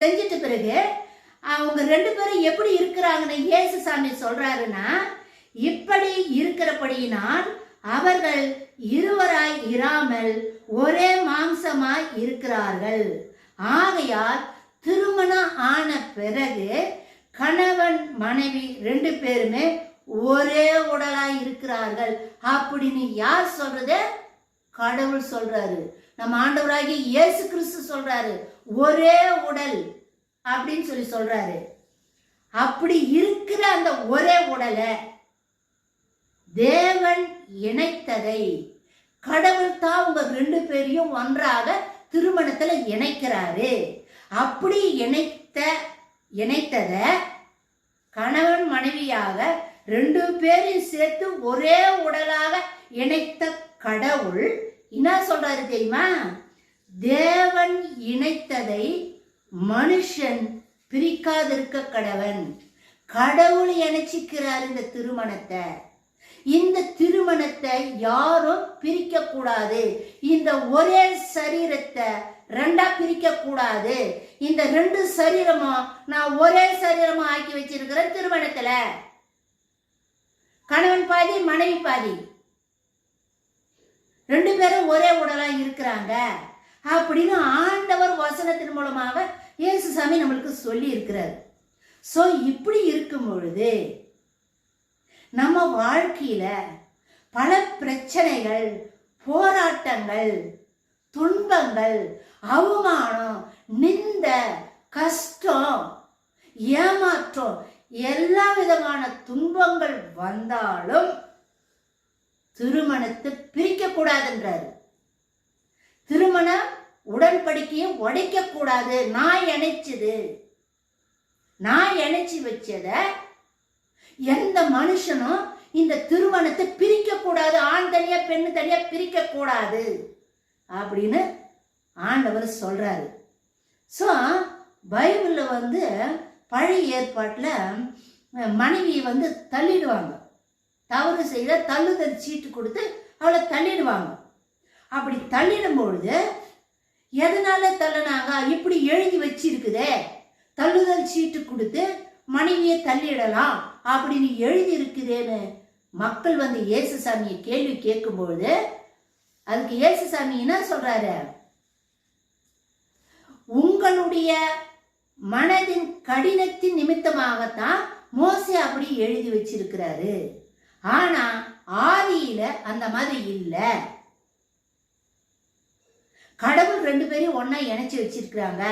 செஞ்சிட்ட பிறகு அவங்க 2 பேரும் எப்படி இருக்கிறாங்கன்னு இயேசு சாமி சொல்றாருன்னா, இப்படி இருக்கிறபடியினால் அவர்கள் இருவராய் இராமல் ஒரே மாம்சமாய் இருக்கிறார்கள். ஆகையால் திருமணம் ஆன பிறகு கணவன் மனைவி 2 பேருமே ஒரே உடலாய் இருக்கிறார்கள் அப்படின்னு யார் சொல்றது? கடவுள் சொல்றாரு. நம்ம ஆண்டவராகிய இயேசு கிறிஸ்து சொல்றாரு, ஒரே உடல் அப்படின்னு சொல்றாரு. அப்படி இருக்கிற அந்த ஒரே உடலை தேவன் இணைத்ததை கடவுள் தான் உங்க 2 பேரையும் ஒன்றாக திருமணத்துல இணைக்கிறாரு. அப்படி இணைத்தத கணவன் மனைவியாக 2 பேரையும் சேர்த்து ஒரே உடலாக இணைத்த கடவுள் என்ன சொல்றாரு தெரியுமா? தேவன் இணைத்ததை மனுஷன் பிரிக்காதிருக்க கடவன். கடவுள் இணைச்சிக்கிறார் இந்த திருமணத்தை. இந்த திருமணத்தை யாரும் பிரிக்க கூடாது. இந்த ஒரே சரீரத்தை 2ஆ பிரிக்க கூடாது. இந்த 2 சரீரமும் நான் ஒரே சரீரமா ஆக்கி வச்சிருக்கிறேன். திருமணத்துல கணவன் பாதி மனைவி பாதி 2 பேரும் ஒரே உடலா இருக்கிறாங்க அப்படின்னு ஆண்டவர் வசனத்தின் மூலமாக இயேசு சாமி நம்மளுக்கு சொல்லி இருக்கிறார். சோ இப்படி இருக்கும் பொழுது நம்ம வாழ்க்கையில பல பிரச்சனைகள், போராட்டங்கள், துன்பங்கள், அவமானம், நிந்த, கஷ்டம், ஏமாற்றம், எல்லா விதமான துன்பங்கள் வந்தாலும் திருமணத்தை பிரிக்க கூடாதுன்றாரு. திருமண உடன்படிக்கையை உடைக்க கூடாது. நான் இணைச்சு வச்சத எந்த மனுஷனும் இந்த திருமணத்தை பிரிக்க கூடாது. ஆண் தனியா பெண்ணு தனியா பிரிக்க கூடாது அப்படின்னு ஆண்டவர் சொல்றாரு. ஸோ பைபிள்ல பழைய ஏற்பாட்டில் மனைவியை தள்ளிடுவாங்க. தவறு செய்த தள்ளுதல் சீட்டு கொடுத்து அவளை தள்ளிடுவாங்க. அப்படி தள்ளிடும் பொழுது எதனால தள்ளினாங்க? இப்படி எழுதி வச்சிருக்குதே, தள்ளுதல் சீட்டு கொடுத்து மனைவியை தள்ளிடலாம் அப்படின்னு எழுதி இருக்குதேன்னு மக்கள் இயேசு சாமியை கேள்வி கேட்கும்பொழுது அதுக்கு இயேசு சாமி என்ன சொல்றாரு? உங்களுடைய மனதின் கடினத்தின் நிமித்தமாகத்தான் மோசே அப்படி எழுதி வச்சிருக்கிறாரு. ஆனா ஆதியில அந்த மாதிரி இல்ல. கடவுள் 2 பேரையும் ஒன்னா இணைச்சு வச்சிருக்கிறாங்க.